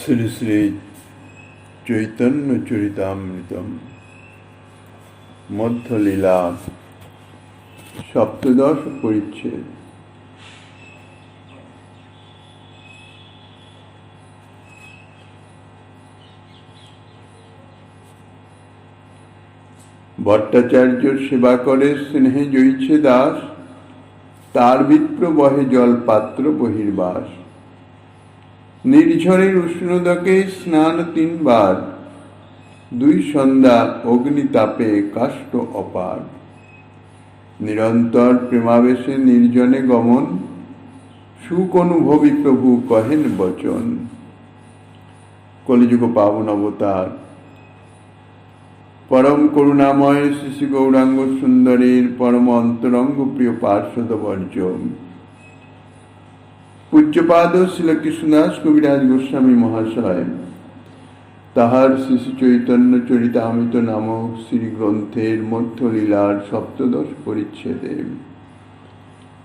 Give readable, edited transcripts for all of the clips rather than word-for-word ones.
শ্রী শ্রী চৈতন্য চরিতামৃতম মধ্যলীলা সপ্তদশ পরিচ্ছেদ। ভট্টাচার্য সেবা করে স্নেহে জয়ছে দাস, তার বিপ্র বহে জল পাত্র বহির্বাস। নির্ঝরের উষ্ণদকে স্নান 3 বার, 2 সন্ধ্যা অগ্নিতাপে কাষ্ঠ অপার। নিরন্তর প্রেমাবেশে নির্জনে গমন, সুখ অনুভবী প্রভু কহেন বচন। কলিযুগ পাবন অবতার পরম করুণাময় শ্রী গৌরাঙ্গ সুন্দরীর পরম অন্তরঙ্গ প্রিয় পার্শ্বদ বর্জ পূজ্যপাদ শ্রীকৃষ্ণদাস কবিরাজ গোস্বামী মহাশয় তাহার শ্রী চৈতন্য চরিতামৃত নামক শ্রী গ্রন্থের মধ্যলীলার সপ্তদশ পরিচ্ছেদে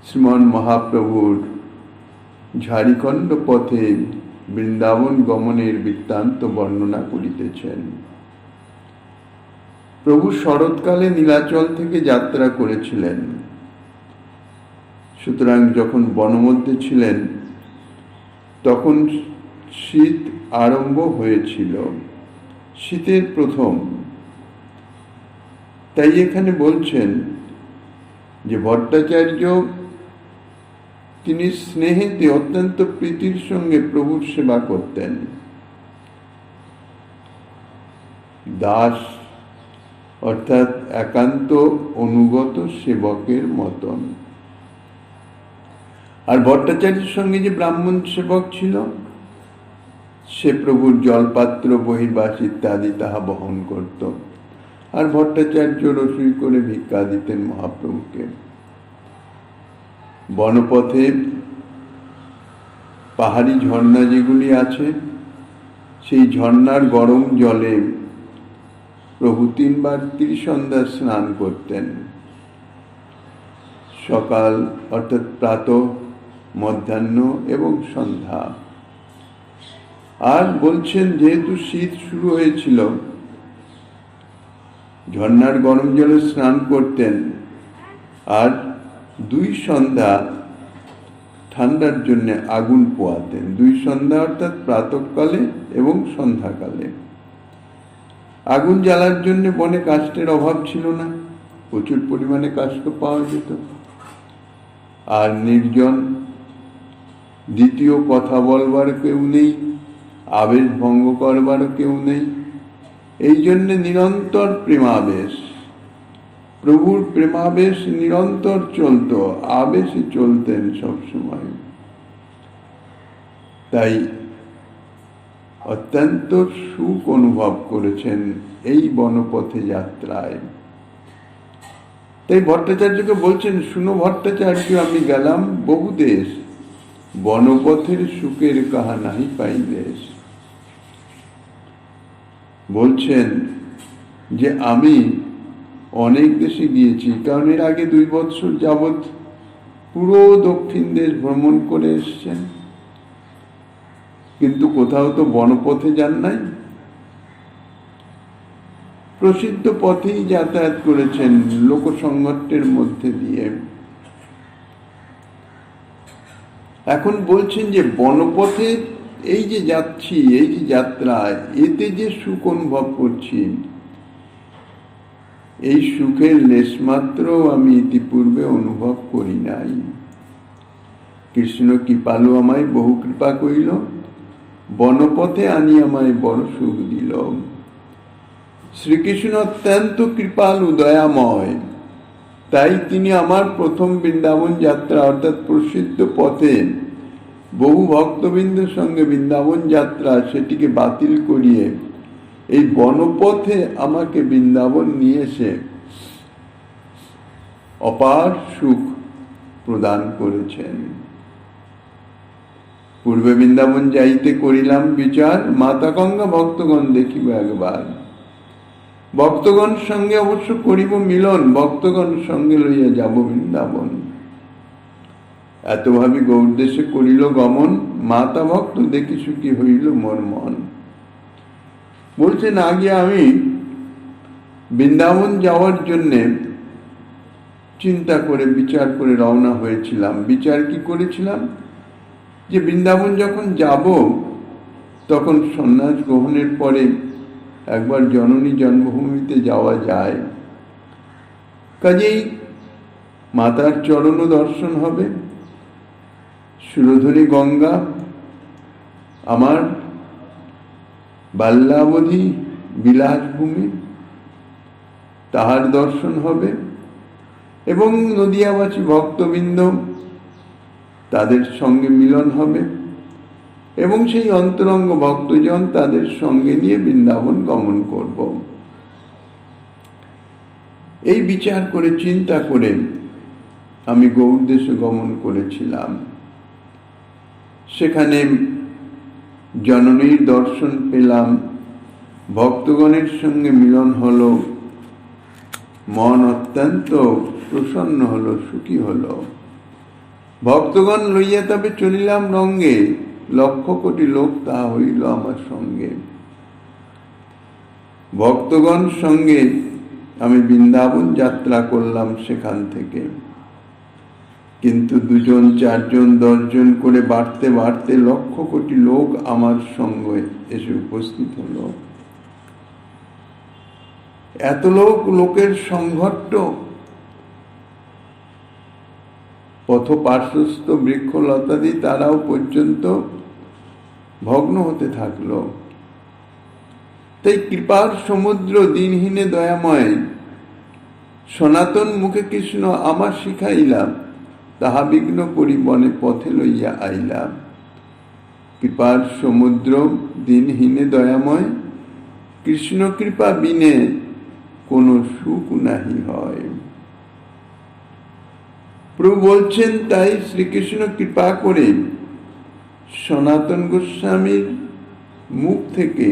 শ্রীমন মহাপ্রভুর ঝাড়িখণ্ড পথে বৃন্দাবন গমনের বৃত্তান্ত বর্ণনা করিতেছেন। প্রভু শরৎকালে নীলাচল থেকে যাত্রা করেছিলেন, সুতরাং যখন বনমধ্যে ছিলেন তখন শীত আরম্ভ হয়েছিল, শীতের প্রথম। তাই এখানে বলছেন যে ভট্টাচার্য তিনি স্নেহেতে অত্যন্ত প্রীতির সঙ্গে প্রভুর সেবা করতেন। দাস অর্থাৎ একান্ত অনুগত সেবকের মতন। আর ভট্টাচার্যের সঙ্গে যে ব্রাহ্মণ সেবক ছিল সে প্রভুর জলপাত্র বহির্বাস ইত্যাদি তাহা বহন করত, আর ভট্টাচার্য রসুই করে ভিক্ষা দিতেন মহাপ্রভুকে। বনপথে পাহাড়ি ঝর্ণা যেগুলি আছে সেই ঝর্ণার গরম জলে প্রভু 3 বার ত্রিসন্ধ্যা স্নান করতেন, সকাল অর্থাৎ প্রাতঃ, মধ্যাহ্ন এবং সন্ধ্যা। আর বলছেন যেহেতু শীত শুরু হয়েছিল ঝর্ণার গরম জলে স্নান করতেন, আর 2 সন্ধ্যা ঠান্ডার জন্য আগুন পোয়াতেন। 2 সন্ধ্যা অর্থাৎ প্রাতঃকালে এবং সন্ধ্যাকালে। আগুন জ্বালার জন্য বনে কাষ্ঠের অভাব ছিল না, প্রচুর পরিমাণে কাষ্ঠ পাওয়া যেত। আর নির্জন, দ্বিতীয় কথা বলবার কেউ নেই, আবেশ ভঙ্গ করবার কেউ নেই, এই জন্য নিরন্তর প্রেমাবেশ, প্রভুর প্রেমাবেশ নিরন্তর চলত, আবেশে চলতেন সবসময়। তাই অত্যন্ত সুখ অনুভব করেছেন এই বনপথে যাত্রায়। তাই ভট্টাচার্যকে বলছেন, শুনো ভট্টাচার্য, আমি গেলাম বহু দেশ, বনপথের সুখের কাহা নাহি পাই দেশ। বলছেন যে আমি অনেক দেশে গিয়েছি, কারণ এর আগে 2 বছর যাবৎ পুরো দক্ষিণ দেশ ভ্রমণ করে এসছেন, কিন্তু কোথাও তো বনপথে যান নাই। প্রসিদ্ধ পথেই যাতায়াত করেছেন, লোকসংগঠনের মধ্যে দিয়ে। এখন বলছেন যে বনপথে এই যে যাচ্ছি, এই যে যাত্রায়, এতে যে সুখ অনুভব করছি, এই সুখের লেশমাত্র আমি ইতিপূর্বে অনুভব করি নাই। কৃষ্ণ কৃপালু আমায় বহু কৃপা করিল, বনপথে আনি আমায় বড় সুখ দিল। শ্রীকৃষ্ণ অত্যন্ত কৃপালু, দয়াময়। তাই তিনি আমার প্রথম বৃন্দাবন যাত্রা অর্থাৎ প্রসিদ্ধ পথে বহু ভক্তবৃন্দের সঙ্গে বৃন্দাবন যাত্রা সেটিকে বাতিল করিয়ে এই বনপথে আমাকে বৃন্দাবন নিয়ে এসে অপার সুখ প্রদান করেছেন। পূর্বে বৃন্দাবন যাইতে করিলাম বিচার, মাতা গঙ্গা ভক্তগণ দেখিব একবার। ভক্তগণ সঙ্গে অবশ্য করিব মিলন, ভক্তগণ সঙ্গে লইয়া যাব বৃন্দাবন। এতভাবে গৌরদেশে করিল গমন, মাতা ভক্ত দেখি সুখী হইল মোর মন। বলছেন আগে আমি বৃন্দাবন যাওয়ার জন্যে চিন্তা করে বিচার করে রওনা হয়েছিলাম। বিচার কি করেছিলাম? যে বৃন্দাবন যখন যাব তখন সন্ন্যাস গ্রহণের পরে একবার জননী জন্মভূমিতে যাওয়া যায়, কাজেই মাতার চরণ দর্শন হবে, সুরধনী গঙ্গা, আমার বাল্যাবধি বিলাসভূমি, তাহার দর্শন হবে এবং নদিয়াবাসী ভক্তবৃন্দ তাদের সঙ্গে মিলন হবে এবং সেই অন্তরঙ্গ ভক্তজন তাদের সঙ্গে নিয়ে বৃন্দাবন গমন করব। এই বিচার করে চিন্তা করে আমি গৌরদেশে গমন করেছিলাম। সেখানে জননীর দর্শন পেলাম, ভক্তগণের সঙ্গে মিলন হলো, মন অত্যন্ত প্রসন্ন হলো, সুখী হলো। ভক্তগণ লইয়া তবে চলিলাম রঙ্গে, লক্ষ কোটি লোক তাহা হইল আমার সঙ্গে। ভক্তগণ সঙ্গে আমি বৃন্দাবন যাত্রা করলাম সেখান থেকে, কিন্তু 2 জন 4 জন 10 জন করে বাড়তে বাড়তে লক্ষ কোটি লোক আমার সঙ্গে এসে উপস্থিত হলো। এত লোকের সংঘট্ট, পথ পার্শ্বস্থ বৃক্ষলতাদি তারাও পর্যন্ত ভগ্ন হতে থাকলো। তাই কৃপার সমুদ্র দিনহীনে দয়াময়, সনাতন মুখে কৃষ্ণ আমার শিখাইলাম, তাহা বিঘ্ন করি বনে পথে লইয়া আইলাম। কৃপার সমুদ্র দিনহীনে দয়াময়, কৃষ্ণ কৃপা বিনে কোনো সুখ নাহি হয়। প্রভু বলছেন, তাই শ্রীকৃষ্ণ কৃপা করে সনাতন গোস্বামীর মুখ থেকে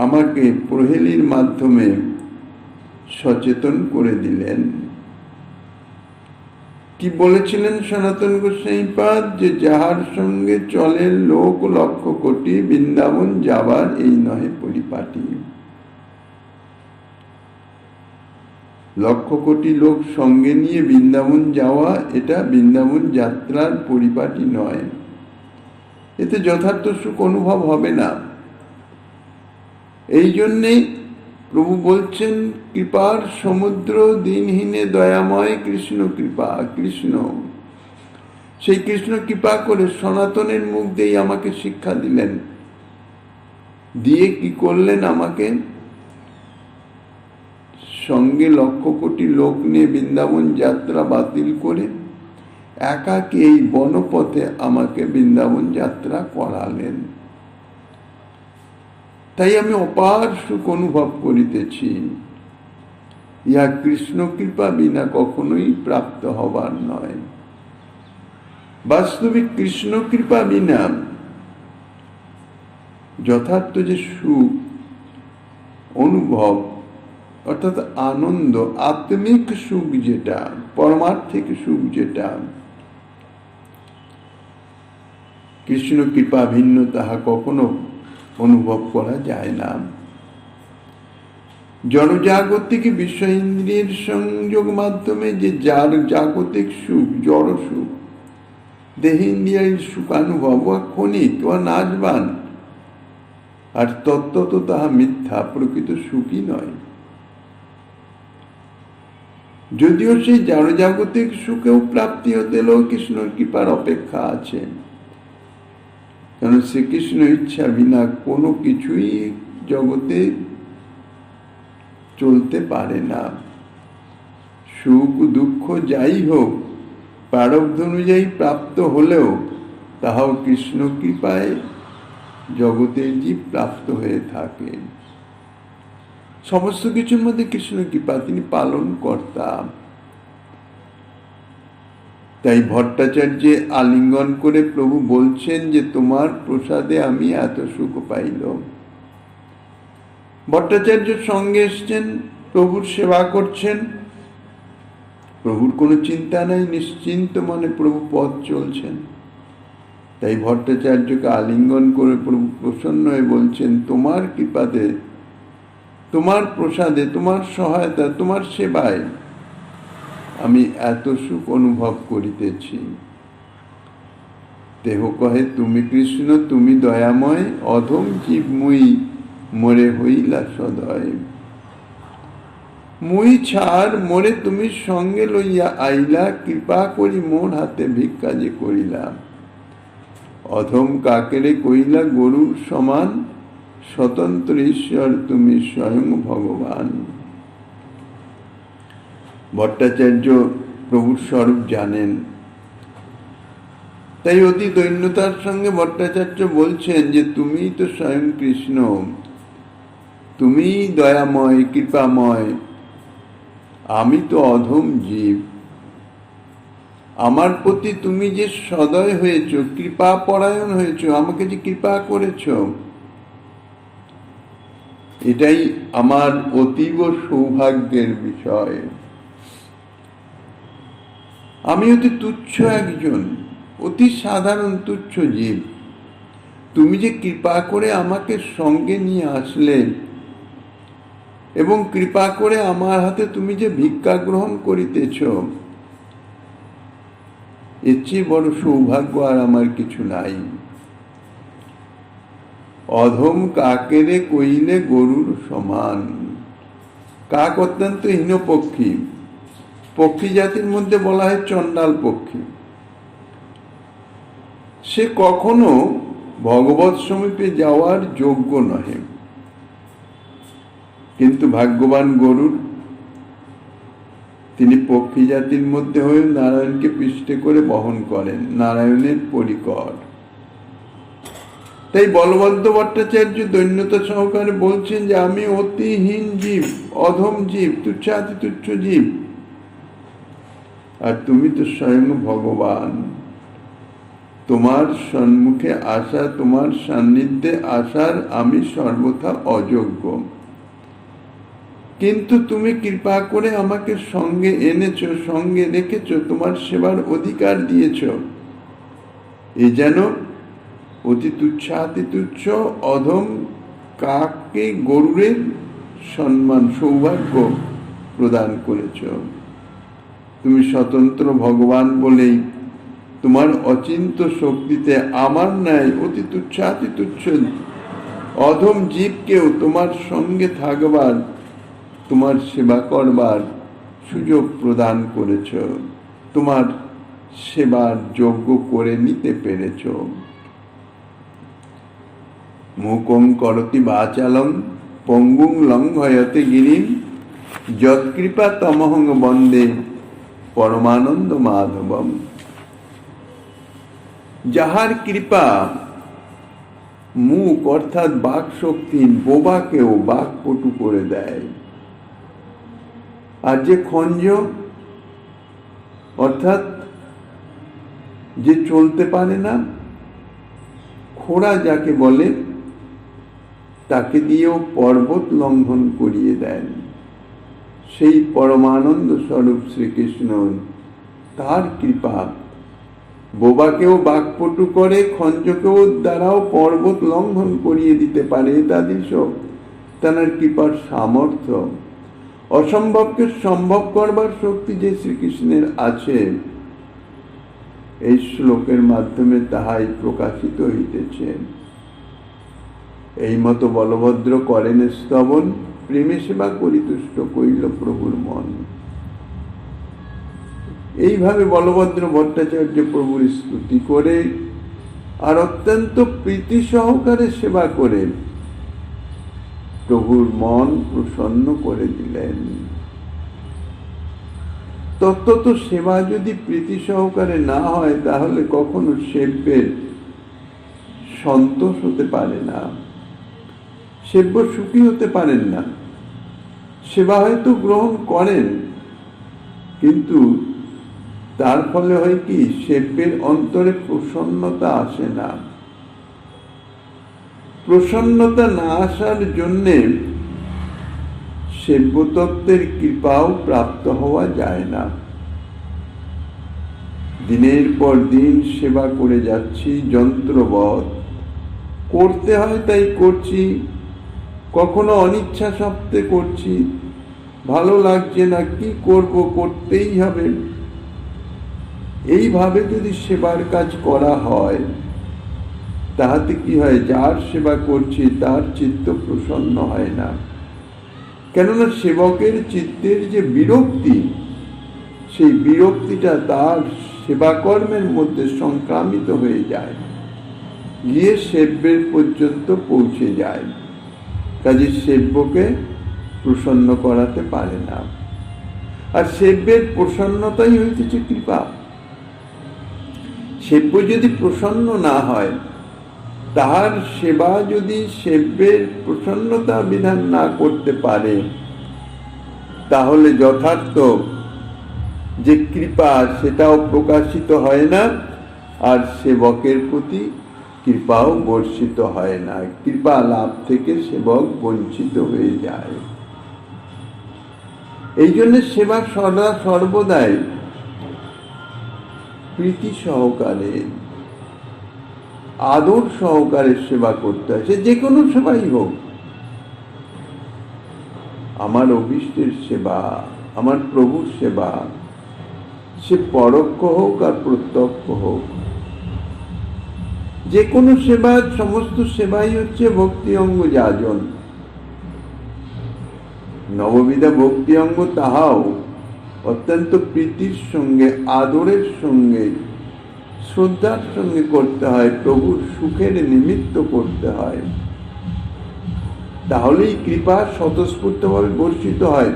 আমাকে প্রহেলির মাধ্যমে সচেতন করে দিলেন। কি বলেছিলেন সনাতন গোস্বামীপাদ? যে যাহার সঙ্গে চলে লোক লক্ষ কোটি, বৃন্দাবন যাবার এই নহে পরিপাটি। লক্ষ কোটি লোক সঙ্গে নিয়ে বৃন্দাবন যাওয়া, এটা বৃন্দাবন যাত্রার পরিপাটি নয়। এতে যথার্থ সুখ অনুভব হবে না। এই জন্যেই প্রভু বলছেন, কৃপার সমুদ্র দিনহীনে দয়াময়, কৃষ্ণ কৃপা। কৃষ্ণ, সেই কৃষ্ণ কৃপা করে সনাতনের মুখ দিয়ে আমাকে শিক্ষা দিলেন। দিয়ে কি করলেন? আমাকে সঙ্গে লক্ষ কোটি লোক নিয়ে বৃন্দাবন যাত্রা বাতিল করে একাকী এই বনপথে আমাকে বৃন্দাবন যাত্রা করালেন। তাই আমি অপার সুখ অনুভব করিতেছি। ইহা কৃষ্ণ কৃপা বিনা কখনোই প্রাপ্ত হবার নয়। বাস্তবিক কৃষ্ণ কৃপা বিনা যথার্থ যে সুখ অনুভব, অর্থাৎ আনন্দ, আত্মিক সুখ যেটা, পরমার্থিক সুখ যেটা, কৃষ্ণ কৃপা ভিন্ন তাহা কখনো অনুভব করা যায় না। জড়জাগতিক বিষয় ইন্দ্রিয়ের সংযোগ মাধ্যমে যে যার জাগতিক সুখ, জড় সুখ, দেহেন্দ্রিয়ের সুখানুভব ক্ষণিক ও নাশবান, আর তত্ত্বত তাহা মিথ্যা, প্রকৃত সুখই নয়। যদিও সেই জড়জাগতিক সুখেও প্রাপ্তি হতে হলেও কৃষ্ণর কৃপার অপেক্ষা আছে। কারণ শ্রীকৃষ্ণ ইচ্ছা বিনা কোনো কিছুই জগতে চলতে পারে না। সুখ দুঃখ যাই হোক, প্রারব্ধ অনুযায়ী প্রাপ্ত হলেও তাহাও কৃষ্ণ কৃপায় জগতের জীব প্রাপ্ত হয়ে থাকে। সমস্ত কিছুর মধ্যে কৃষ্ণ কৃপা, তিনি পালন কর্তা। তাই ভট্টাচার্য আলিঙ্গন করে প্রভু বলছেন যে তোমার প্রসাদে আমি এত সুখ পাইল। ভট্টাচার্য সঙ্গে এসছেন, প্রভুর সেবা করছেন। প্রভুর কোনো চিন্তা নাই, নিশ্চিন্ত মনে প্রভু পথ চলছেন। তাই ভট্টাচার্যকে আলিঙ্গন করে প্রভু প্রসন্ন হয়ে বলছেন, তোমার কৃপাতে, তোমার প্রসাদে, তোমার সহায়তা, তোমার সেবায় আমি এত সুখ অনুভব করিতেছি। দেহ কহে তুমি কৃষ্ণ, তুমি দয়াময়, অধম জীব মুই মোরে হইলা সদয়। মুই ছাড় মোরে তুমি সঙ্গে লইয়া আইলা, কৃপা করি মোর হাতে ভিক্ষা যে করিলা। অধম কাকেরে কইলা গরুর সমান, স্বতন্ত্র ঈশ্বর তুমি স্বয়ং ভগবান। ভট্টাচার্য প্রভুর স্বরূপ জানেন, তাই অতি দৈন্যতার সঙ্গে ভট্টাচার্য বলছেন যে তুমি তো স্বয়ং কৃষ্ণ, তুমি দয়াময়, কৃপাময়, আমি তো অধম জীব। আমার প্রতি তুমি যে সদয় হয়েছ, কৃপা পরায়ণ হয়েছ, আমাকে যে কৃপা করেছ, এটাই আমার অতীব সৌভাগ্যের বিষয়। আমি অতি তুচ্ছ একজন, অতি সাধারণ তুচ্ছ জীব। তুমি যে কৃপা করে আমাকে সঙ্গে নিয়ে আসলে এবং কৃপা করে আমার হাতে তুমি যে ভিক্ষা গ্রহণ করিতেছ, এর চেয়ে বড় সৌভাগ্য আর আমার কিছু নাই। অধম কাকেরে কইলে গরুর সমান। কাক অত্যন্ত হীন পক্ষী, পক্ষী জাতির মধ্যে বলা হয় চণ্ডাল পক্ষী। সে কখনো ভগবৎ সমীপে যাওয়ার যোগ্য নহে, কিন্তু ভাগ্যবান গরুর, তিনি পক্ষী জাতির মধ্যে হয়ে নারায়ণকে পৃষ্ঠে করে বহন করেন, নারায়ণের পরিকর। তাই বলবন্ত ভট্টাচার্য দৈন্যতা সহকারে বলছেন যে আমি অতিহীন জীব, অধম জীব, তুচ্ছাতি তুচ্ছ জীব, আর তুমি তো স্বয়ং ভগবান। তোমার সম্মুখে আসা, তোমার সান্নিধ্যে আসার আমি সর্বথা অযোগ্য, কিন্তু তুমি কৃপা করে আমাকে সঙ্গে এনেছ, সঙ্গে রেখেছ, তোমার সেবার অধিকার দিয়েছ। এ যেন অতি তুচ্ছাতি তুচ্ছ অধম কাককে গরুরের সম্মান, সৌভাগ্য প্রদান করেছ। তুমি স্বতন্ত্র ভগবান বলেই তোমার অচিন্ত শক্তিতে আমার ন্যায় অতি তুচ্ছাতি তুচ্ছ অধম জীবকেও তোমার সঙ্গে থাকবার, তোমার সেবা করবার সুযোগ প্রদান করেছ, তোমার সেবার যোগ্য করে নিতে পেরেছ। মুকং করতি বাচালং পঙ্গুং লঙ্ঘয়তে গিরিম, যৎকৃপা তমহং বন্দে পরমানন্দ মাধবম। যাহার কৃপা মুখ অর্থাৎ বাক শক্তিহীন বোবাকেও বাকপটু করে দেয়, আর যে খঞ্জ অর্থাৎ যে চলতে পারে না, খোড়া যাকে বলে, তাকে দিয়েও পর্বত লঙ্ঘন করিয়ে দেন। সেই পরমানন্দ স্বরূপ শ্রীকৃষ্ণ, তার কৃপা বোবাকেও বাকপটু করে, খঞ্জকেও দ্বারাও পর্বত লঙ্ঘন করিয়ে দিতে পারে। তাদের সব তার কৃপার সামর্থ্য। অসম্ভবকে সম্ভব করবার শক্তি যে শ্রীকৃষ্ণের আছে, এই শ্লোকের মাধ্যমে তাহাই প্রকাশিত হইতেছে। এই মতো বলভদ্র করেন স্তবন, প্রেমে সেবা করি তুষ্ট কইল প্রভুর মন। এইভাবে বলভদ্র ভট্টাচার্য প্রভুর স্তুতি করে আর অত্যন্ত প্রীতি সহকারে সেবা করে প্রভুর মন প্রসন্ন করে দিলেন। তত্ত্বত সেবা যদি প্রীতি সহকারে না হয়, তাহলে কখনো সেব্যের সন্তোষ হতে পারে না, সেব্য সুখী হতে পারেন না। সেবা হয়তো গ্রহণ করেন, কিন্তু তার ফলে হয় কি, সেব্যের অন্তরে প্রসন্নতা আসে না। প্রসন্নতা না আসার জন্যে সেব্যতত্ত্বের কৃপাও প্রাপ্ত হওয়া যায় না। দিনের পর দিন সেবা করে যাচ্ছি যন্ত্রবৎ, করতে হয় তাই করছি, কখনো অনিচ্ছা সত্ত্বে করছি, ভালো লাগছে না, কি করব, করতেই হবে। এইভাবে যদি সেবার কাজ করা হয় তাহাতে কি হয়, যার সেবা করছি তার চিত্ত প্রসন্ন হয় না। কেননা সেবকের চিত্তের যে বিরক্তি, সেই বিরক্তিটা তার সেবা কর্মের মধ্যে সংক্রামিত হয়ে যায়, গিয়ে সেব্যের পর্যন্ত পৌঁছে যায়। কাজে সেব্যকে প্রসন্ন করাতে পারে না। আর সেব্যের প্রসন্নতাই হইতেছে কৃপা। সেব্য যদি প্রসন্ন না হয়, তাহার সেবা যদি সেব্যের প্রসন্নতা বিধান না করতে পারে, তাহলে যথার্থ যে কৃপা সেটাও প্রকাশিত হয় না, আর সেবকের প্রতি কৃপাও বর্ষিত হয় না। কৃপা লাভ থেকে সেবক বঞ্চিত হয়ে যায়। এই জন্য সেবা সর্বদাই প্রীতি সহকারে, আদর সহকারে সেবা করতে হয়, সে যে কোনো সেবাই হোক। আমার অভীষ্টের সেবা, আমার প্রভুর সেবা, সে পরোক্ষ হোক আর প্রত্যক্ষ হোক, যে কোনো সেবা, সমস্ত সেবাই হচ্ছে ভক্তি অঙ্গ যাজন। নববিধা ভক্তি অঙ্গ তাহাও অত্যন্ত প্রীতির সঙ্গে, আদরের সঙ্গে, শ্রদ্ধার সঙ্গে করতে হয়, প্রভুর সুখের নিমিত্ত করতে হয়। তাহলেই কৃপা স্বতঃস্ফূর্তভাবে বর্ষিত হয়।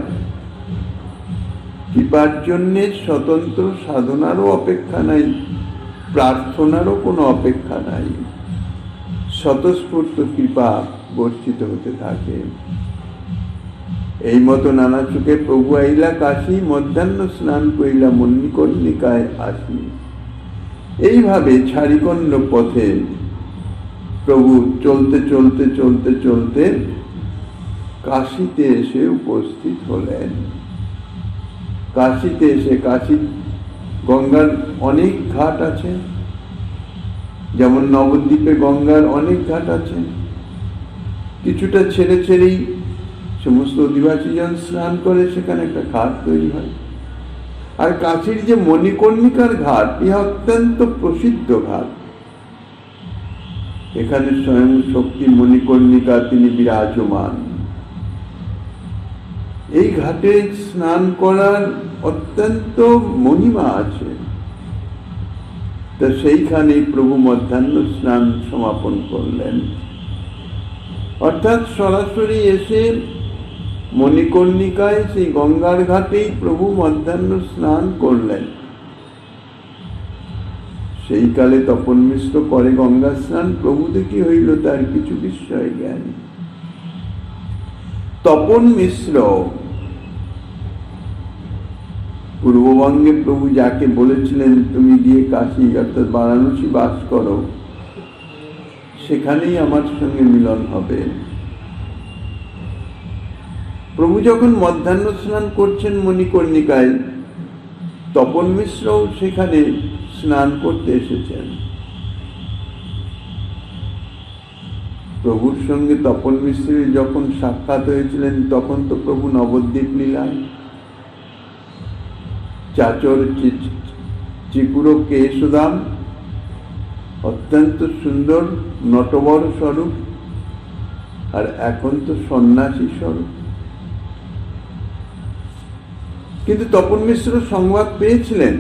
কৃপার জন্য স্বতন্ত্র সাধনারও অপেক্ষা নাই, প্রার্থনারও কোনো অপেক্ষা নাই। স্বতঃস্ফূর্ত কৃপা বর্ষিত হতে থাকে। এই মতো নানা চোখে প্রভু আইলা কাশী, মধ্যাহ্ন স্নান কইলা মণিকর্ণিকায় আসি। এইভাবে ছাড়িকন্ন পথে প্রভু চলতে চলতে চলতে চলতে কাশীতে এসে উপস্থিত হলেন। কাশীতে এসে, কাশী গঙ্গার অনেক ঘাট আছে, যেমন নবদ্বীপে গঙ্গার অনেক ঘাট আছে। কিছুটা ছেড়ে ছেড়েই সমস্ত অধিবাসীজন স্নান করে, সেখানে একটা ঘাট তৈরি হয়। আর কাশীর যে মণিকর্ণিকার ঘাট, ইহা অত্যন্ত প্রসিদ্ধ ঘাট। এখানে স্বয়ং শক্তি মণিকর্ণিকা তিনি বিরাজমান। এই ঘাটে স্নান করার অত্যন্ত মহিমা আছে। তা সেইখানে প্রভু মধ্যাহ্ন স্নান সমাপন করলেন, অর্থাৎ সরাসরি এসে মণিকর্ণিকায় সেই গঙ্গার ঘাটেই প্রভু মধ্যাহ্ন স্নান করলেন। সেই কালে তপন মিশ্র করে গঙ্গা স্নান, প্রভু দেখি হইল তার কিছু বিস্ময় জ্ঞান। তপন মিশ্র পূর্ববঙ্গে প্রভু যাকে বলেছিলেন তুমি গিয়ে কাশী অর্থাৎ বারাণসী বাস করো, সেখানেই আমার সঙ্গে মিলন হবে। প্রভু যখন মধ্যাহ্ন স্নান করছেন মণিকর্ণিকায়, তপন মিশ্রও সেখানে স্নান করতে এসেছেন। প্রভুর সঙ্গে তপন মিশ্রের যখন সাক্ষাৎ হয়েছিলেন, তখন তো প্রভু নবদ্বীপ লীলায় চাচর চিপুর কেশদাম, অত্যন্ত সুন্দর নটবর স্বরূপ, আর এখন তো সন্ন্যাসী স্বরূপ। কিন্তু তপন মিশ্র সংবাদ পেয়েছিলেন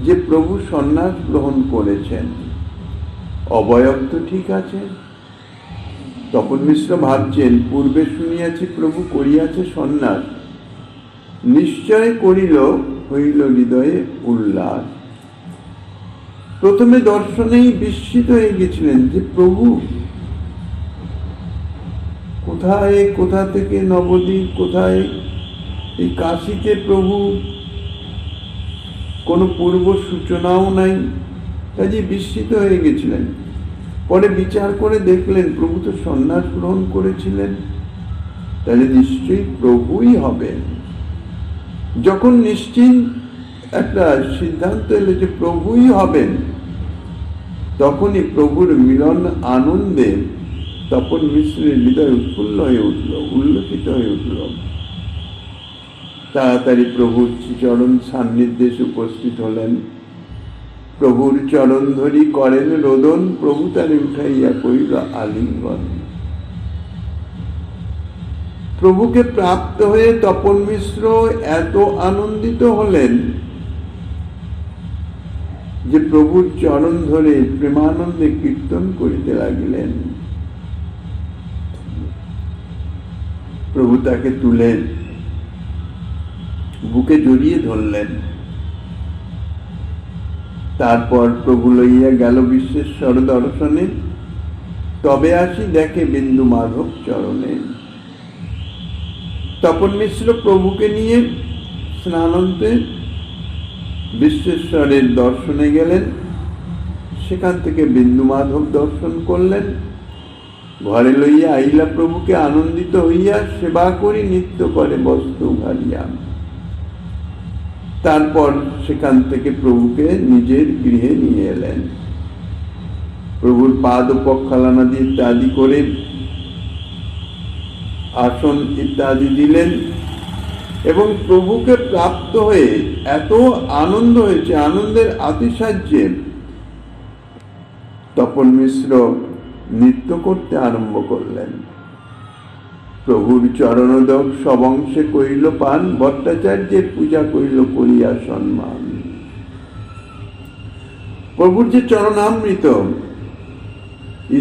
যে প্রভু সন্ন্যাস গ্রহণ করেছেন, অবয়ব তো ঠিক আছে। তপন মিশ্র ভাবছেন, পূর্বে শুনিয়াছি প্রভু করিয়াছে সন্ন্যাস, নিশ্চয় করিল হইল হৃদয়ে উল্লাস। প্রথমে দর্শনেই বিস্মিত হয়ে গেছিলেন যে প্রভু কোথায়, কোথা থেকে নবদ্বীপ, কোথায় এই কাশীতে প্রভু, কোনো পূর্ব সূচনাও নাই, কাজে বিস্মিত হয়ে গেছিলেন। পরে বিচার করে দেখলেন প্রভু তো সন্ন্যাস গ্রহণ করেছিলেন, তাহলে নিশ্চয়ই প্রভুই হবেন। যখন নিশ্চিত একটা সিদ্ধান্ত এলো যে প্রভুই হবেন, তখনই প্রভুর মিলন আনন্দে তপন মিশ্রের হৃদয় উৎফুল্ল হয়ে উঠল, উল্লসিত হয়ে উঠল। তাড়াতাড়ি প্রভুর চরণ সান্নিধ্যে উপস্থিত হলেন। প্রভুর চরণ ধরি করেন রোদন, প্রভু তারে উঠাইয়া কইল আলিঙ্গন। প্রভুকে প্রাপ্ত হয়ে তপন মিশ্র এত আনন্দিত হলেন যে প্রভুর চরণ ধরে প্রেমানন্দে কীর্তন করিতে লাগিলেন। প্রভু তাকে তুলে বুকে জড়িয়ে ধরলেন। তারপর প্রভু লইয়া গেল বিশ্বেশ্বর দর্শনে, তবে আসি দেখে বিন্দু মাধব চরণে। তপন মিশ্র প্রভুকে নিয়ে স্নানান্তে বিশ্বেশ্বরের দর্শনে গেলেন। সেখান থেকে বিন্দু মাধব দর্শন করলেন। ঘরে লইয়া আইলা প্রভুকে আনন্দিত হইয়া সেবা করি নিত্য করে বস্ত্র ঘাড়িয়া। তারপর সেখান থেকে প্রভুকে নিজের গৃহে নিয়ে এলেন। প্রভুর পাদ পক্ষালানাদি ইত্যাদি করে আসন ইত্যাদি দিলেন এবং প্রভুকে প্রাপ্ত হয়ে এত আনন্দ হয়েছে, আনন্দের আতিশয্যে তপন মিশ্র নৃত্য করতে আরম্ভ করলেন। প্রভুর চরণোদক সবংশে কইল পান, ভট্টাচার্যের পূজা কইল করিয়া সম্মান। প্রভুর যে চরণামৃত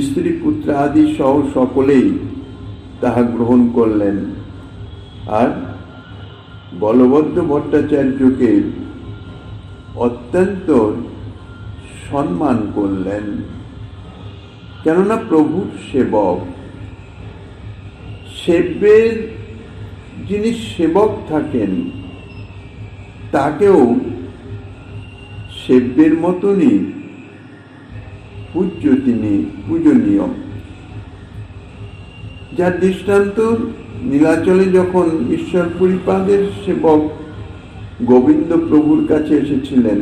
স্ত্রী পুত্র আদি সহ সকলেই তাহা গ্রহণ করলেন আর বলভদ্র ভট্টাচার্যকে অত্যন্ত সম্মান করলেন। কেননা প্রভুর সেবক, সেব্যের যিনি সেবক থাকেন তাকেও সেব্যের মতনই পূজ্য, তিনি পূজনীয়। যার দৃষ্টান্ত নীলাচলে যখন ঈশ্বরপুরীপাদের সেবক গোবিন্দ প্রভুর কাছে এসেছিলেন,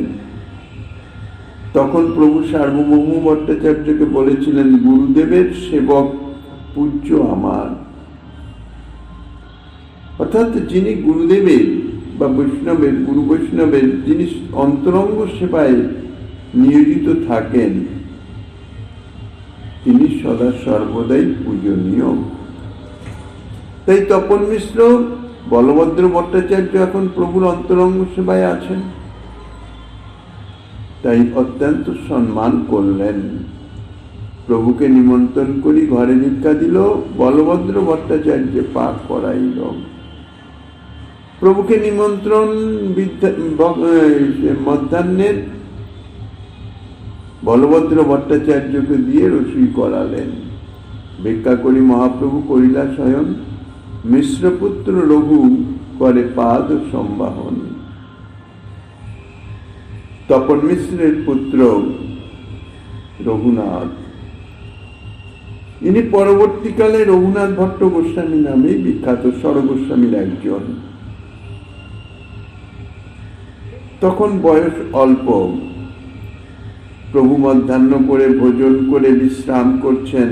তখন প্রভু সার্বভৌম ভট্টাচার্যকে বলেছিলেন, গুরুদেবের সেবক পূজ্য আমার। অর্থাৎ যিনি গুরুদেবের বা বৈষ্ণবের, গুরু বৈষ্ণবের যিনি অন্তরঙ্গ সেবায় নিয়োজিত থাকেন, তিনি সদা সর্বদাই পূজনীয়। তাই তপন মিশ্র বলভদ্র ভট্টাচার্য এখন প্রভুর অন্তরঙ্গ সেবায় আছেন, তাই অত্যন্ত সম্মান করলেন। প্রভুকে নিমন্ত্রণ করি ঘরে ভিক্ষা দিল, বলভদ্র ভট্টাচার্য পাক করাইল। প্রভুকে নিমন্ত্রণ মধ্যাহ্নের বলভদ্র ভট্টাচার্যকে দিয়ে রসুই করালেন। ভিক্ষা করি মহাপ্রভু করিলা শয়ন, মিশ্রপুত্র রঘু করে পাদ সম্বাহন। তপন মিশ্রের পুত্র রঘুনাথ, ইনি পরবর্তীকালে রঘুনাথ ভট্ট গোস্বামী নামে বিখ্যাত, স্বরগোস্বামীর একজন। তখন বয়স অল্প। প্রভু মধ্যাহ্ন করে ভোজন করে বিশ্রাম করছেন,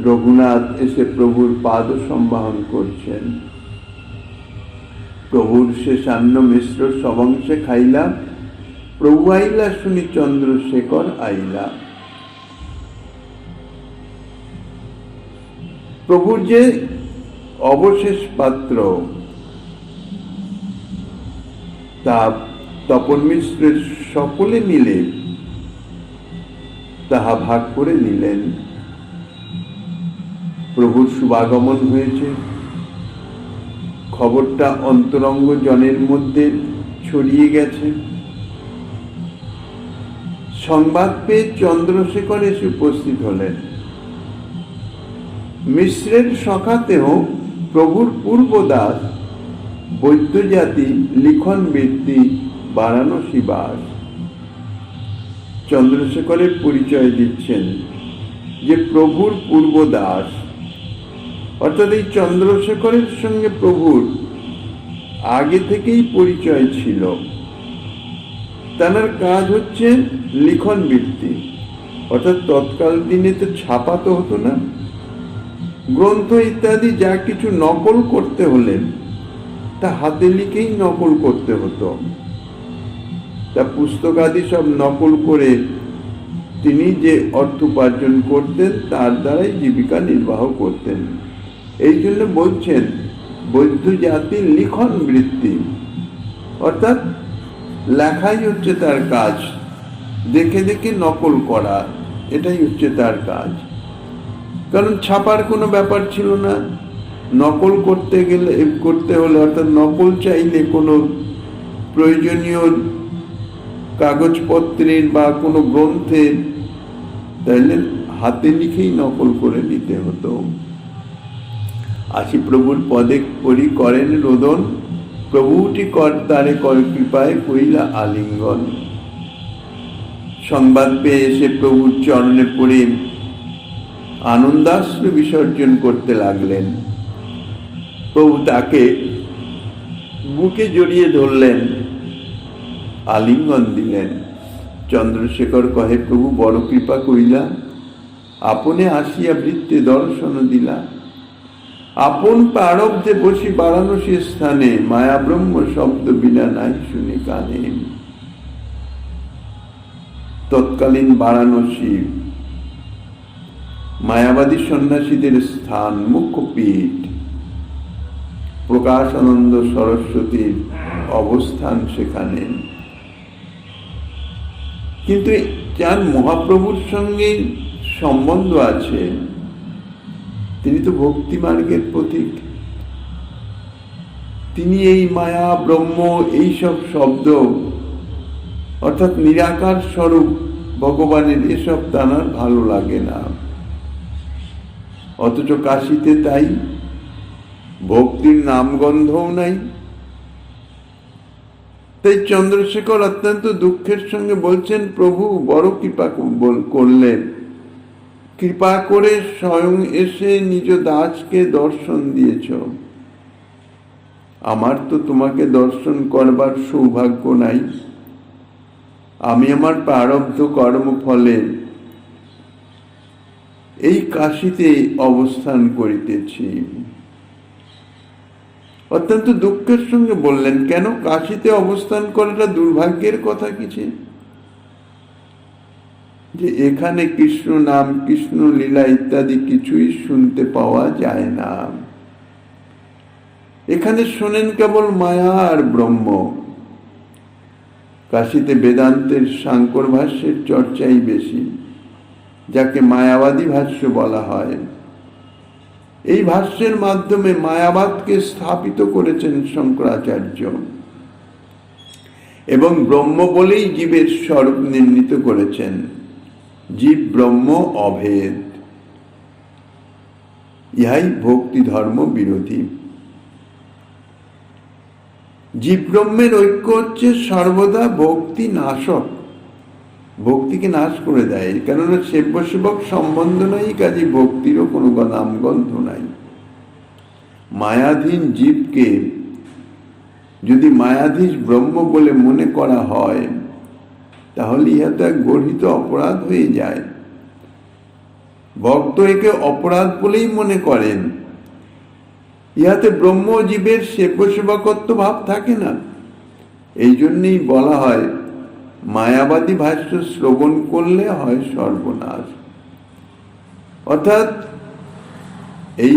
রঘুনাথ এসে প্রভুর পাদ সম্বাহন করছেন। প্রভুর শেষান্ন মিশ্র সবংশে খাইলা, প্রভু আইলা শুনি চন্দ্রশেখর আইলা। প্রভুর যে অবশেষ পাত্র তা তপন মিশ্রের সকলে মিলে তাহা ভাগ করে নিলেন। প্রভুর শুভাগমন হয়েছে, খবরটা অন্তরঙ্গ জনের মধ্যে ছড়িয়ে গেছে। সংবাদ পেয়ে চন্দ্রশেখর এসে উপস্থিত হলেন। মিশ্রের সখাতেও প্রভুর পূর্বদাস, বৈদ্যজাতি, লিখন বৃত্তি, বারাণসী বাস। চন্দ্রশেখরের পরিচয় দিচ্ছেন যে প্রভুর পূর্বদাস, অর্থাৎ এই চন্দ্রশেখরের সঙ্গে প্রভুর আগে থেকেই পরিচয় ছিল। তার কাজ হচ্ছে লিখন বৃত্তি, অর্থাৎ তৎকাল দিনে তো ছাপা তো হতো না, গ্রন্থ ইত্যাদি যা কিছু নকল করতে হলে তা হাতে লিখেই নকল করতে হতো। তা পুস্তকাদি সব নকল করে তিনি যে অর্থ উপার্জন করতেন তার দ্বারাই জীবিকা নির্বাহ করতেন। এই জন্য বলছেন বৌদ্ধ জাতির লিখন বৃত্তি, অর্থাৎ লেখাই হচ্ছে তার কাজ, দেখে দেখে নকল করা, এটাই হচ্ছে তার কাজ। কারণ ছাপার কোনো ব্যাপার ছিল না, নকল করতে হলে অর্থাৎ নকল চাইলে কোনো প্রয়োজনীয় কাগজপত্রের বা কোনো গ্রন্থের, তাইলে হাতে লিখেই নকল করে নিতে হতো। আসি প্রভুর পদে করি করেন রোদন, প্রভুটি কর্তারে কর কৃপায় কইলা আলিঙ্গন। সংবাদ পেয়ে এসে প্রভুর চরণে পড়ে আনন্দাশ্রু বিসর্জন করতে লাগলেন। প্রভু তাকে বুকে জড়িয়ে ধরলেন, আলিঙ্গন দিলেন। চন্দ্রশেখর কহে, প্রভু বড় কৃপা কইলা, আপনে আসিয়া বৃত্তে দর্শন দিলা। আপন প্রারব্ধে বসি বারাণসী স্থানে, মায়া ব্রহ্ম শব্দ বিনা নাই শুনি কানে। তৎকালীন বারাণসী মায়াবাদী সন্ন্যাসীদের স্থান, মুখ্য পীঠ, প্রকাশানন্দ সরস্বতীর অবস্থান সেখানে। কিন্তু যার মহাপ্রভুর সঙ্গে সম্বন্ধ আছে, তিনি তো ভক্তি মার্গের প্রতীক। তিনি এই মায়া ব্রহ্ম এইসব শব্দ, অর্থাৎ নিরাকার স্বরূপ ভগবানের, এসব তার ভালো লাগে না। অথচ কাশীতে তাই, ভক্তির নামগন্ধও নাই। তাই চন্দ্রশেখর অত্যন্ত দুঃখের সঙ্গে বলছেন, প্রভু বড় কৃপা করলেন, কৃপা করে স্বয়ং এসে নিজ দাসকে দর্শন দিয়েছ। আমার তো তোমাকে দর্শন করবার সৌভাগ্য নাই। আমি আমার প্রারব্ধ কর্ম ফলে এই কাশীতে অবস্থান করিতেছি। অত্যন্ত দুঃখের সঙ্গে বললেন, কেন কাশীতে অবস্থান করাটা দুর্ভাগ্যের কথা কিছু? যে এখানে কৃষ্ণ নাম, কৃষ্ণ লীলা ইত্যাদি কিছুই শুনতে পাওয়া যায় না। এখানে শোনেন কেবল মায়া আর ব্রহ্ম। কাশীতে বেদান্তের সাংকর ভাষ্যের চর্চাই বেশি, যাকে মায়াবাদী ভাষ্য বলা হয়। এই ভাষ্যের মাধ্যমে মায়াবাদকে স্থাপিত করেছেন শঙ্করাচার্য, এবং ব্রহ্ম বলেই জীবের স্বরূপ নির্ণীত করেছেন। জীব ব্রহ্ম অভেদ, ইহাই ভক্তি ধর্ম বিরোধী। জীব ব্রহ্মের ঐক্য হচ্ছে সর্বদা ভক্তি নাশক, ভক্তিকে নাশ করে দেয়। কেননা সেব্য সেবক সম্বন্ধ নাই, কাজে ভক্তিরও কোনো নামগন্ধ নাই। মায়াধীন জীবকে যদি মায়াধীশ ব্রহ্ম বলে মনে করা হয়, তাহলে ইহা তো এক গর্হিত অপরাধ হয়ে যায়। ভক্ত একে অপরাধ বলেই মনে করেন। ইহাতে ব্রহ্ম জীবের সেব্য সেবকত্ব ভাব থাকে না। এই জন্যই বলা হয়, মায়াবাদী ভাষ্য শ্রবণ করলে হয় সর্বনাশ। অর্থাৎ এই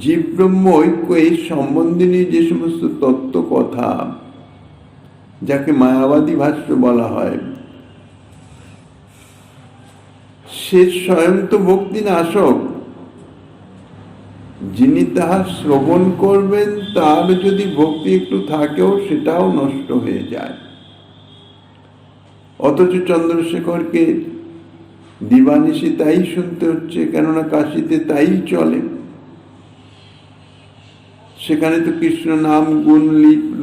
জীব ব্রহ্ম ঐক্য, এই সম্বন্ধে নিয়ে যে সমস্ত তত্ত্ব কথা, যাকে মায়াবাদী ভাষ্য বলা হয়, সে স্বয়ং তো ভক্তি নাশক। যিনি তাহা শ্রবণ করবেন, তার যদি ভক্তি একটু থাকেও সেটাও নষ্ট হয়ে যায়। অথচ চন্দ্রশেখরকে দিবানিশি তাই শুনতে হচ্ছে, কেননা কাশীতে তাই চলে। সেখানে তো কৃষ্ণ নাম, গুণ,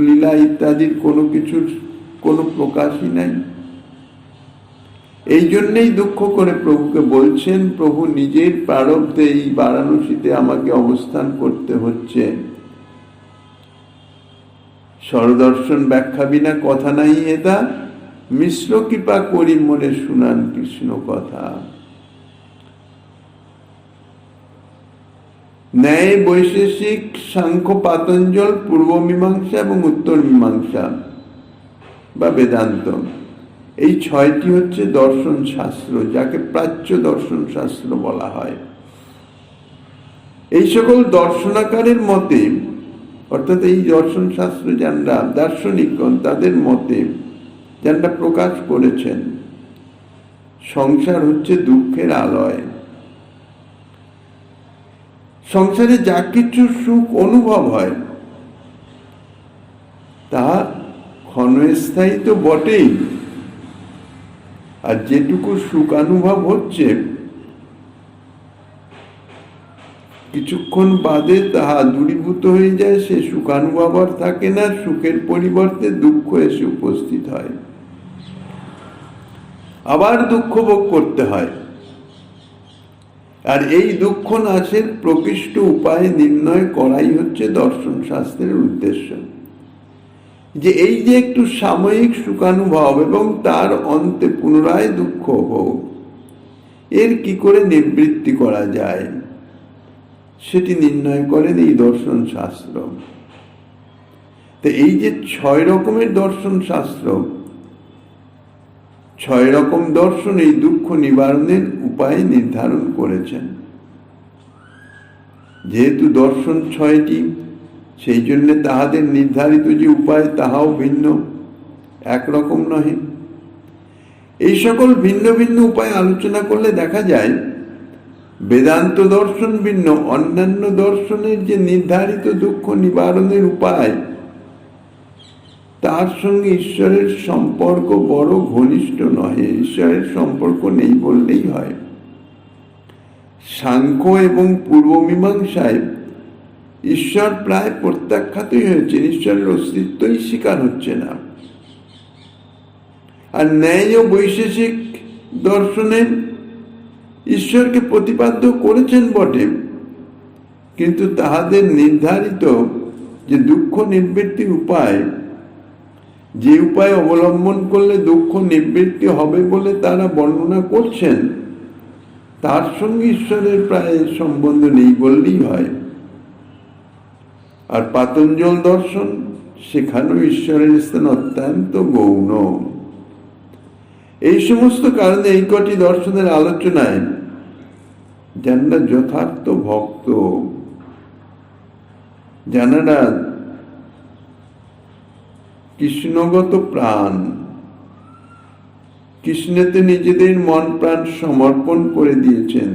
লীলা ইত্যাদির কোনো কিছুর কোনো প্রকাশই নাই। এই জন্যেই দুঃখ করে প্রভুকে বলছেন, প্রভু নিজের প্রারব্ধে এই বারাণসীতে আমাকে অবস্থান করতে হচ্ছে। স্বরদর্শন ব্যাখ্যা বিনা কথা নাই হেতা, মিশ্র কৃপা করি মোরে শুনান কৃষ্ণ কথা। ন্যায়, বৈশেষিক, সাংখ্য, পাতঞ্জল, পূর্ব মীমাংসা এবং উত্তর মীমাংসা বা বেদান্ত, এই 6টি হচ্ছে দর্শন শাস্ত্র, যাকে প্রাচ্য দর্শন শাস্ত্র বলা হয়। এই সকল দর্শনাকারের মতে, অর্থাৎ এই দর্শন শাস্ত্র যারা দার্শনিকগণ, তাদের মতে যারা প্রকাশ করেছেন, সংসার হচ্ছে দুঃখের আলয়। সংসারে যা কিছু সুখ অনুভব হয় তা ক্ষণস্থায়ী তো বটেই, আর যেটুকু সুখানুভব হচ্ছে কিছুক্ষণ বাদে তাহা দূরীভূত হয়ে যায়, সে সুখানুভব আর থাকে না, সুখের পরিবর্তে দুঃখ এসে উপস্থিত হয়, আবার দুঃখ ভোগ করতে হয়। আর এই দুঃখ নাশের প্রকৃষ্ট উপায় নির্ণয় করাই হচ্ছে দর্শন শাস্ত্রের উদ্দেশ্য। যে এই যে একটু সাময়িক সুখানুভব এবং তার অন্তে পুনরায় দুঃখ ভোগ, এর কি করে নিবৃত্তি করা যায় সেটি নির্ণয় করেন এই দর্শন শাস্ত্র। তো এই যে 6 রকমের দর্শন শাস্ত্র, 6 রকম দর্শন এই দুঃখ নিবারণের উপায় নির্ধারণ করেছেন। যেহেতু দর্শন 6টি, সেই জন্য তাহাদের নির্ধারিত যে উপায় তাহাও ভিন্ন, একরকম নহে। এই সকল ভিন্ন ভিন্ন উপায় আলোচনা করলে দেখা যায় বেদান্ত দর্শন ভিন্ন অন্যান্য দর্শনের যে নির্ধারিত দুঃখ নিবারণের উপায়, তার সঙ্গে ঈশ্বরের সম্পর্ক বড় ঘনিষ্ঠ নহে, ঈশ্বরের সম্পর্ক নেই বললেই হয়। সাংখ্য এবং পূর্ব মীমাংসায় ঈশ্বর প্রায় প্রত্যাখ্যাতই হয়েছে, ঈশ্বরের অস্তিত্বই স্বীকার হচ্ছে না। আর ন্যায় ও বৈশেষিক দর্শনে ঈশ্বরকে প্রতিপাদ্য করেছেন বটে, কিন্তু তাহাদের নির্ধারিত যে দুঃখ নিবৃত্তির উপায়, যে উপায় অবলম্বন করলে দুঃখ নিবৃত্তি হবে বলে তারা বর্ণনা করছেন, তার সঙ্গে ঈশ্বরের প্রায় সম্বন্ধ নেই বললেই হয়। আর পাতঞ্জল দর্শন, সেখানেও ঈশ্বরের স্থান অত্যন্ত গৌণ। এই সমস্ত কারণে এই কটি দর্শনের আলোচনায় যারা যথার্থ ভক্ত, যারা কৃষ্ণগত প্রাণ, কৃষ্ণেতে নিজেদের মন প্রাণ সমর্পণ করে দিয়েছেন,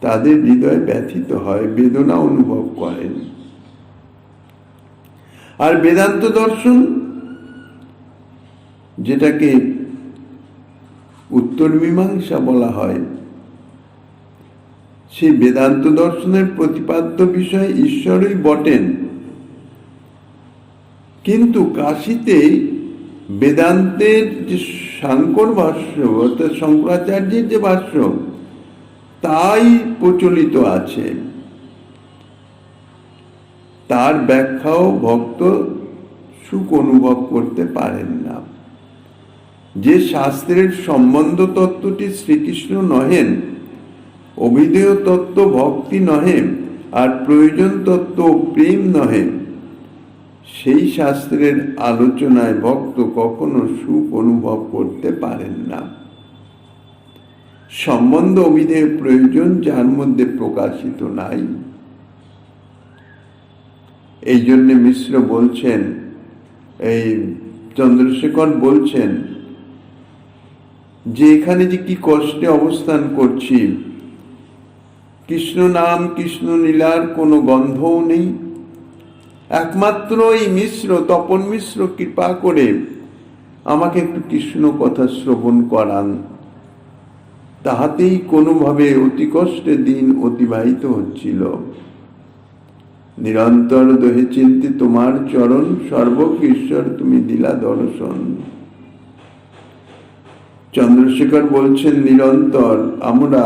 তাদের হৃদয় ব্যথিত হয়, বেদনা অনুভব করেন। আর বেদান্ত দর্শন, যেটাকে উত্তর মীমাংসা বলা হয়, সেই বেদান্ত দর্শনের প্রতিপাদ্য বিষয় ঈশ্বরই বটেন, কিন্তু কাশীতে বেদান্তের যে সাংকর ভাষ্য অর্থাৎ শঙ্করাচার্যের যে ভাষ্য, তাই প্রচলিত আছে। তার ব্যাখ্যাও ভক্ত সুখ অনুভব করতে পারেন না। যে শাস্ত্রের সম্বন্ধ তত্ত্বটি শ্রীকৃষ্ণ নহেন, অভিধেয় তত্ত্ব ভক্তি নহে, আর প্রয়োজন তত্ত্ব প্রেম নহে, সেই শাস্ত্রের আলোচনায় ভক্ত কখনো সুখ অনুভব করতে পারেন না। সম্বন্ধ অভিধেয় প্রয়োজন যার মধ্যে প্রকাশিত নাই। এই জন্য মিশ্র বলছেন, এই চন্দ্রশেখর বলছেন যে এখানে যে কি কষ্টে অবস্থান করছি, কৃষ্ণ নাম কৃষ্ণ লীলার কোনো গন্ধও নেই। একমাত্র এই মিশ্র, তপন মিশ্র কৃপা করে আমাকে একটু কৃষ্ণ কথা শ্রবণ করান, তাহাতেই কোনোভাবে অতি কষ্টে দিন অতিবাহিত হচ্ছিল। নিরন্তর দোহে চিন্তে তোমার চরণ, সর্বকেশ্বর তুমি দিলা দর্শন। চন্দ্রশেখর বলছেন, নিরন্তর আমরা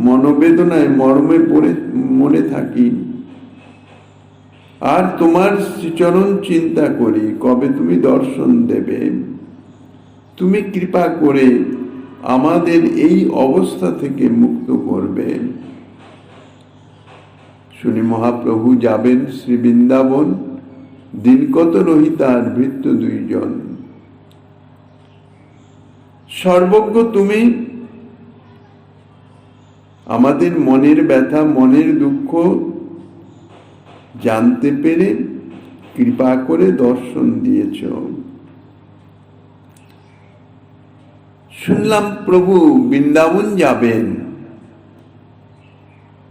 মনোবেদনায় মর্মে পড়ে মরে থাকি, আর তোমার শ্রীচরণ চিন্তা করি, কবে তুমি দর্শন দেবে। তুমি কৃপা করে আমাদের এই অবস্থা থেকে মুক্ত করবে। শুনি মহাপ্রভু যাবেন শ্রী বৃন্দাবন, দিন কত রহিতার ভৃত্য দুইজন। সর্বজ্ঞ তুমি, আমাদের মনের ব্যথা মনের দুঃখ জানতে পেরে কৃপা করে দর্শন দিয়েছ। শুনলাম প্রভু বৃন্দাবন যাবেন,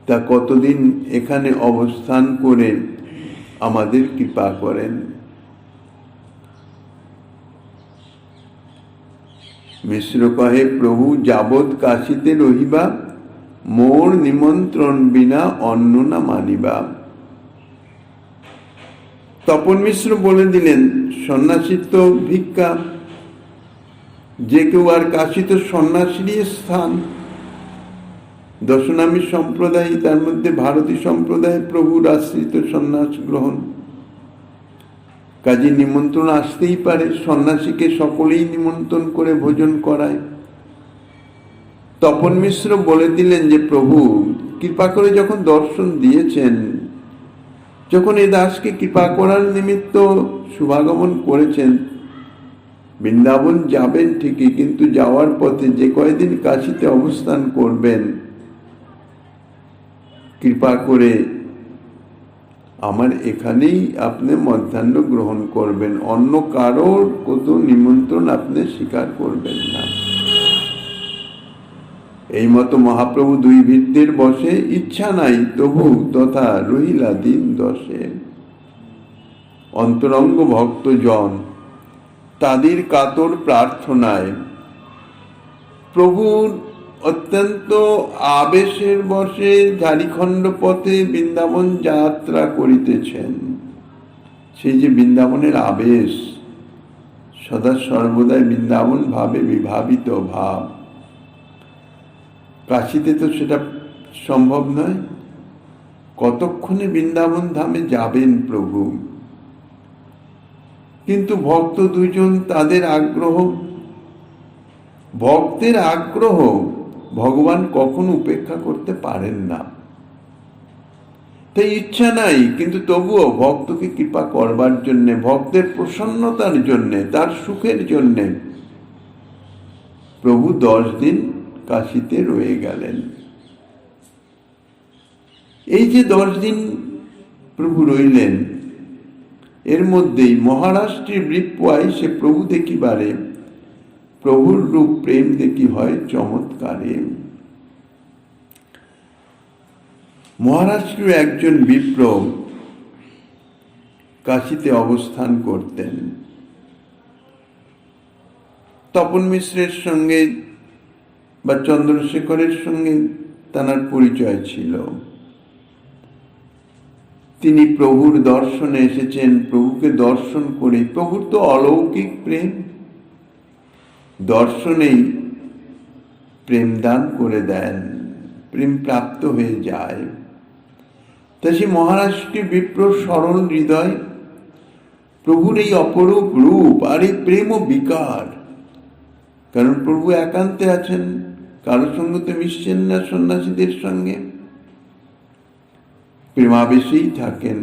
তা কতদিন এখানে অবস্থান করে আমাদের কৃপা করেন। মিশ্র কহে, প্রভু যাবৎ কাশীতে রহিবা, মোর নিমন্ত্রণ বিনা অন্ন না মানিবা। তপন মিশ্র বলে দিলেন, সন্ন্যাসীর তো ভিক্ষা, যে কেউ আর কাশী তো সন্ন্যাসীরই স্থান। দশনামী সম্প্রদায়, তার মধ্যে ভারতী সম্প্রদায় প্রভুর আশ্রিত সন্ন্যাস গ্রহণ, কাজে নিমন্ত্রণ আসতেই পারে। সন্ন্যাসীকে সকলেই নিমন্ত্রণ করে ভোজন করায়। তপন মিশ্র বলে দিলেন যে প্রভু কৃপা করে যখন দর্শন দিয়েছেন, যখন এ দাসকে কৃপা করার নিমিত্ত শুভাগমন করেছেন, বৃন্দাবন যাবেন ঠিকই, কিন্তু যাওয়ার পথে যে কয়দিন কাশীতে অবস্থান করবেন, কৃপা করে আমার এখানেই আপনি মধ্যাহ্ন গ্রহণ করবেন, অন্য কারোর কত নিমন্ত্রণ আপনি স্বীকার করবেন না। এই মতো মহাপ্রভু দুই ভৃত্যের বসে, ইচ্ছা নাই তবু তথা রহিলা দিন দশে। অন্তরঙ্গ ভক্তজন তাদের কাতর প্রার্থনায় প্রভুর অত্যন্ত আবেশের বশে ঝাড়িখণ্ড পথে বৃন্দাবন যাত্রা করিতেছেন। সেই যে বৃন্দাবনের আবেশ, সদা সর্বদাই বৃন্দাবন ভাবে বিভাবিত ভাব। কাশীতে তো সেটা সম্ভব নয়। কতক্ষণে বৃন্দাবন ধামে যাবেন প্রভু, কিন্তু ভক্ত দুইজন, তাদের আগ্রহ, ভক্তের আগ্রহ ভগবান কখনো উপেক্ষা করতে পারেন না। তাই ইচ্ছা নাই, কিন্তু তবুও ভক্তকে কৃপা করবার জন্যে, ভক্তের প্রসন্নতার জন্যে, তার সুখের জন্যে প্রভু 10 দিন কাশীতে রয়ে গেলেন। এই যে 10 দিন প্রভু রইলেন, এর মধ্যেই মহারাষ্ট্রের বৃপ্পায় সে প্রভু দেখিবারে, প্রভুর রূপ প্রেম দেখি হয় চমৎকারে। মহারাষ্ট্রের একজন বিপ্র কাশীতে অবস্থান করতেন। তপন মিশ্রের সঙ্গে বা চন্দ্রশেখরের সঙ্গে তার পরিচয় ছিল। তিনি প্রভুর দর্শনে এসেছেন, প্রভুকে দর্শন করে, প্রভুর তো অলৌকিক প্রেম, দর্শনেই প্রেম দান করে দেন, প্রেম প্রাপ্ত হয়ে যায়। তা সে মহারাষ্ট্রের বিপ্র সরল হৃদয় প্রভুর এই অপরূপ রূপ আর এই প্রেম ও বিকার, কারণ প্রভু একান্তে আছেন, কারোর সঙ্গে তো মিশছেন না, সন্ন্যাসীদের সঙ্গে প্রেমাবেশেই থাকেন।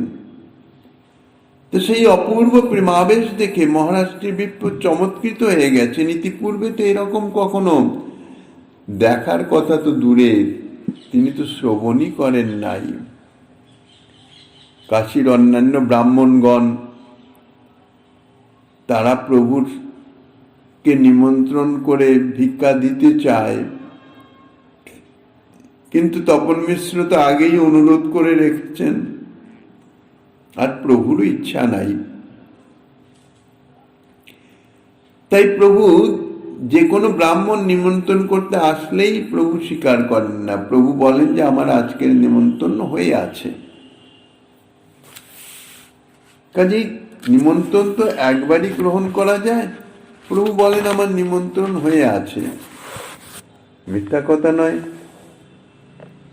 তো সেই অপূর্ব প্রেমাবেশ দেখে মহারাষ্ট্রের বিপ্র চমৎকৃত হয়ে গেছেন। ইতিপূর্বে তো এরকম কখনো দেখার কথা তো দূরে, তিনি তো শ্রবণই করেন নাই। কাশীর অন্যান্য ব্রাহ্মণগণ তারা প্রভুর কে নিমন্ত্রণ করে ভিক্ষা দিতে চায়, কিন্তু তপন মিশ্র তো আগেই অনুরোধ করে রেখেছেন, আর প্রভুরও ইচ্ছা নাই। তাই প্রভু যে কোনো ব্রাহ্মণ নিমন্ত্রণ করতে আসলেই প্রভু স্বীকার করেন না। প্রভু বলেন যে আমার আজকের নিমন্ত্রণ হয়ে আছে। কাজেই নিমন্ত্রণ তো একবারই গ্রহণ করা যায়। প্রভু বলেন আমার নিমন্ত্রণ হয়ে আছে, মিথ্যা কথা নয়।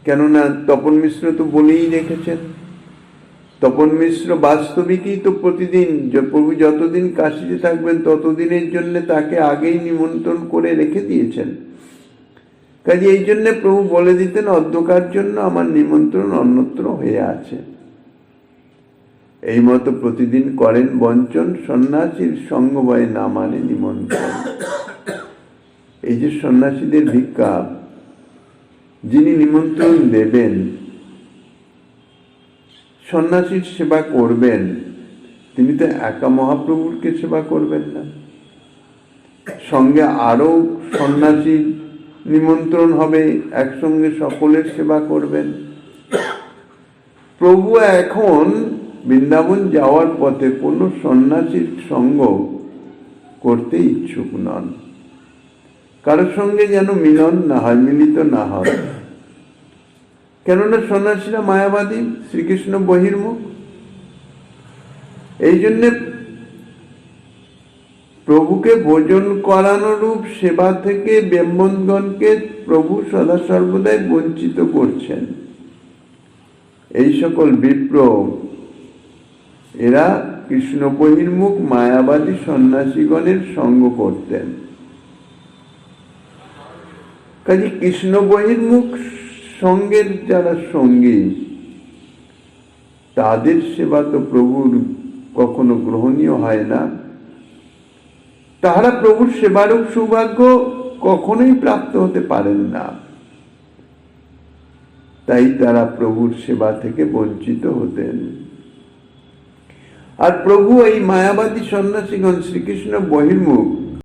কেননা তপন মিশ্র তো বলেই রেখেছেন। তপন মিশ্র বাস্তবিকই তো প্রতিদিন প্রভু যতদিন কাশিতে থাকবেন ততদিনের জন্য তাকে আগেই নিমন্ত্রণ করে রেখে দিয়েছেন। কাজে এই জন্য প্রভু বলে দিতেন, অধ্যকার জন্য আমার নিমন্ত্রণ অন্যত্র হয়ে আছে। এই মতো প্রতিদিন করেন বঞ্চন, সন্ন্যাসীর সঙ্গভয়ে না মানে নিমন্ত্রণ। এই যে সন্ন্যাসীদের ভিক্ষা, যিনি নিমন্ত্রণ দেবেন, সন্ন্যাসীর সেবা করবেন, তিনি তো একা মহাপ্রভুরকে সেবা করবেন না, সঙ্গে আরো সন্ন্যাসী নিমন্ত্রণ হবে, একসঙ্গে সকলের সেবা করবেন। প্রভু এখন বৃন্দাবন যাওয়ার পথে কোনো সন্ন্যাসীর সঙ্গ করতে ইচ্ছুক নন, কারোর সঙ্গে যেন মিলন না হয়, মিলিত না হয়। কেননা সন্ন্যাসীরা মায়াবাদী, শ্রীকৃষ্ণ বহির্মুখ। এই জন্যে প্রভুকে ভোজন করানো রূপ সেবা থেকে ব্রাহ্মণগণকে প্রভু সদা সর্বদাই বঞ্চিত করছেন। এই সকল বিপ্র, এরা কৃষ্ণ বহির্মুখ মায়াবাদী সন্ন্যাসীগণের সঙ্গ করতেন। কাজে কৃষ্ণ বহির্মুখ সঙ্গের যারা সঙ্গী, তাদের সেবা তো প্রভুর কখনো গ্রহণীয় হয় না। তাহারা প্রভুর সেবারূপ সৌভাগ্য কখনোই প্রাপ্ত হতে পারেন না। তাই তারা প্রভুর সেবা থেকে বঞ্চিত হতেন। আর প্রভু এই মায়াবাদী সন্ন্যাসীগণ শ্রীকৃষ্ণ বহির্মুখ